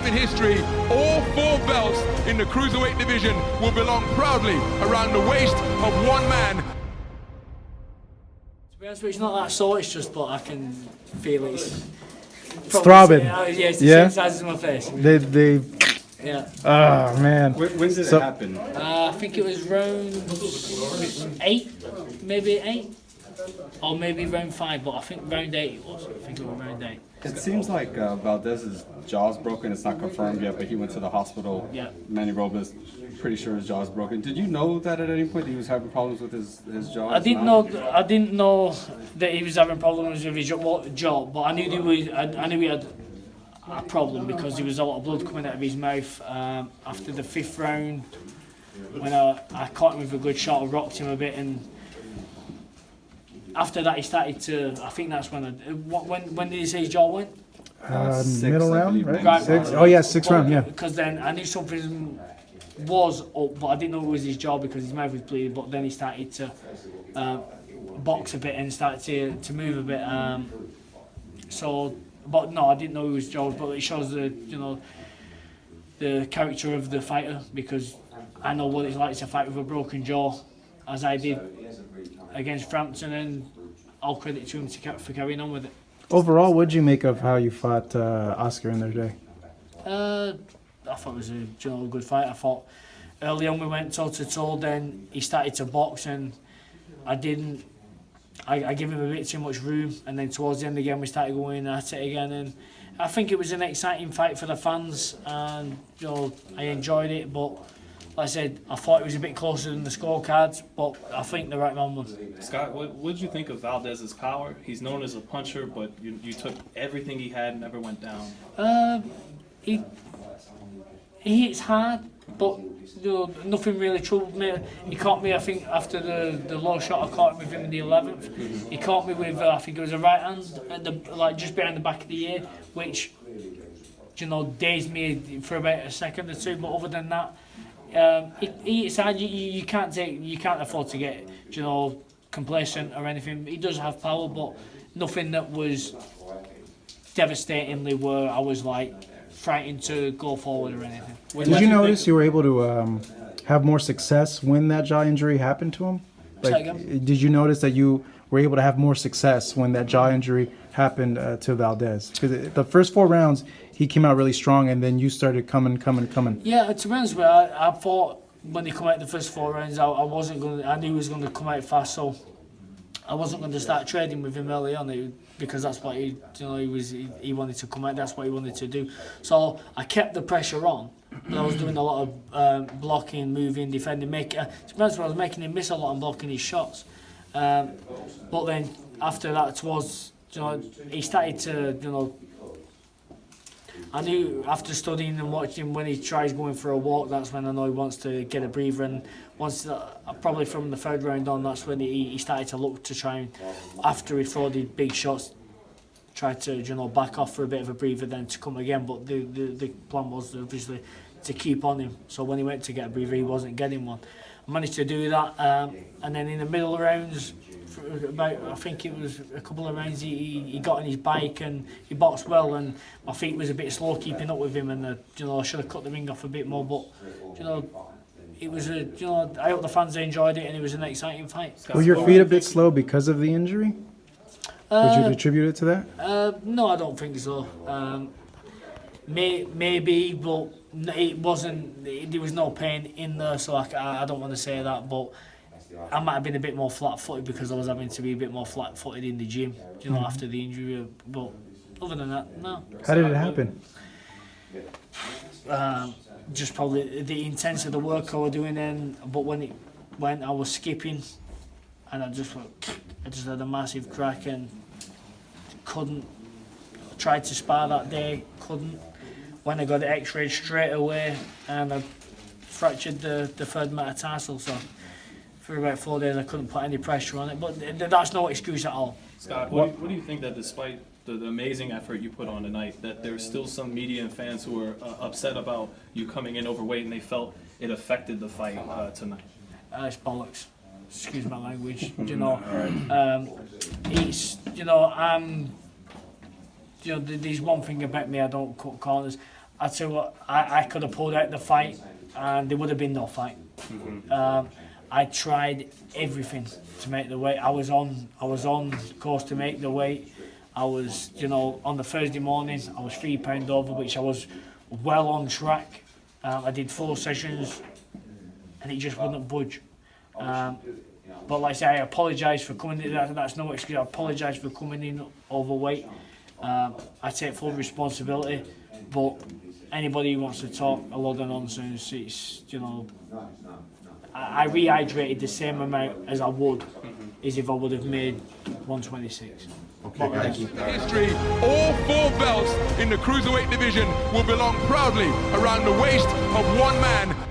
in history, all 4 belts in the cruiserweight division will belong proudly around the waist of one man. To be honest with you, it's not that sore, it's just, but I can feel it. It's throbbing. Yeah, it's the same size as my face. They Yeah. oh man. When did it happen? I think it was round 8, maybe 8, or maybe round 5, but I think round 8 it was. I think it was round 8. It seems like Valdez's jaw's broken. It's not confirmed yet, but he went to the hospital. Yeah. Manny Robles, pretty sure his jaw's broken. Did you know that at any point he was having problems with his jaw? I didn't know that he was having problems with his jaw, but I knew I knew he had a problem because there was a lot of blood coming out of his mouth after the 5th round when I caught him with a good shot. I rocked him a bit, and after that he started to. I think that's when when did he say his jaw went? Middle round, right? Right. 6. Oh yeah, 6th round. Yeah. Because then I knew something was up, but I didn't know it was his jaw because his mouth was bleeding. But then he started to box a bit and started to move a bit. But no, I didn't know it was jaw. But it shows the the character of the fighter, because I know what it's like to fight with a broken jaw, as I did against Frampton, and all credit to him for carrying on with it. Overall, what did you make of how you fought Oscar in their day? I thought it was a good fight. I thought early on we went toe to toe, then he started to box and I gave him a bit too much room, and then towards the end again we started going at it again, and I think it was an exciting fight for the fans, and I enjoyed it, but like I said, I thought it was a bit closer than the scorecards, but I think the right man won. Scott, what did you think of Valdez's power? He's known as a puncher, but you took everything he had and never went down. He hits hard, but nothing really troubled me. He caught me, I think, after the low shot I caught with him in the 11th. He caught me with, I think it was a right hand, at just behind the back of the ear, which, dazed me for about a second or two. But other than that, he hits hard. You can't afford to get, complacent or anything. He does have power, but nothing that was devastatingly where I was like frightened to go forward or anything. Did you notice you were able to have more success when that jaw injury happened to him? Did you notice that you were able to have more success when that jaw injury happened to Valdez? Because the first 4 rounds, he came out really strong, and then you started coming. Yeah, to be honest with you, I thought when he came out the first 4 rounds, I knew he was going to come out fast, so I wasn't going to start trading with him early on, because that's what he wanted to come out. That's what he wanted to do. So I kept the pressure on, but I was doing a lot of blocking, moving, defending. To be honest, I was making him miss a lot and blocking his shots. But then after that, towards he started to I knew after studying and watching when he tries going for a walk, that's when I know he wants to get a breather, and probably from the 3rd round on, that's when he started to look to try and, after he throw the big shots, try to back off for a bit of a breather, then to come again. But the plan was obviously to keep on him, so when he went to get a breather he wasn't getting one. I managed to do that, and then in the middle rounds, I think it was a couple of rounds, he got on his bike and he boxed well, and my feet was a bit slow keeping up with him, and I should have cut the ring off a bit more, but it was I hope the fans enjoyed it, and it was an exciting fight. Were your feet a bit slow because of the injury? Would you attribute it to that? No, I don't think so. Maybe, but it wasn't. There was no pain in there, so I don't want to say that, but I might have been a bit more flat-footed because I was having to be a bit more flat-footed in the gym, after the injury. But other than that, no. How did it happen? Just probably the intensity of the work I was doing then. But when it went, I was skipping, and I just had a massive crack and couldn't. Tried to spar that day, couldn't. When I got it X-rayed straight away, and I fractured the 3rd metatarsal. So for about 4 days I couldn't put any pressure on it, but that's no excuse at all. Scott, what do you think that despite the amazing effort you put on tonight, that there's still some media and fans who are upset about you coming in overweight and they felt it affected the fight tonight? It's bollocks. Excuse my language. It's there's one thing about me, I don't cut corners. I tell you what, I could have pulled out the fight, and there would have been no fight. I tried everything to make the weight. I was on course to make the weight. I was, on the Thursday morning, I was 3 pounds over, which I was well on track. I did 4 sessions, and it just wouldn't budge. But like I say, I apologise for coming in. That's no excuse. I apologise for coming in overweight. I take full responsibility. But anybody who wants to talk a lot of nonsense, it's, I rehydrated the same amount as I would as if I would have made 126. Okay, thank you. History, all 4 belts in the cruiserweight division will belong proudly around the waist of one man.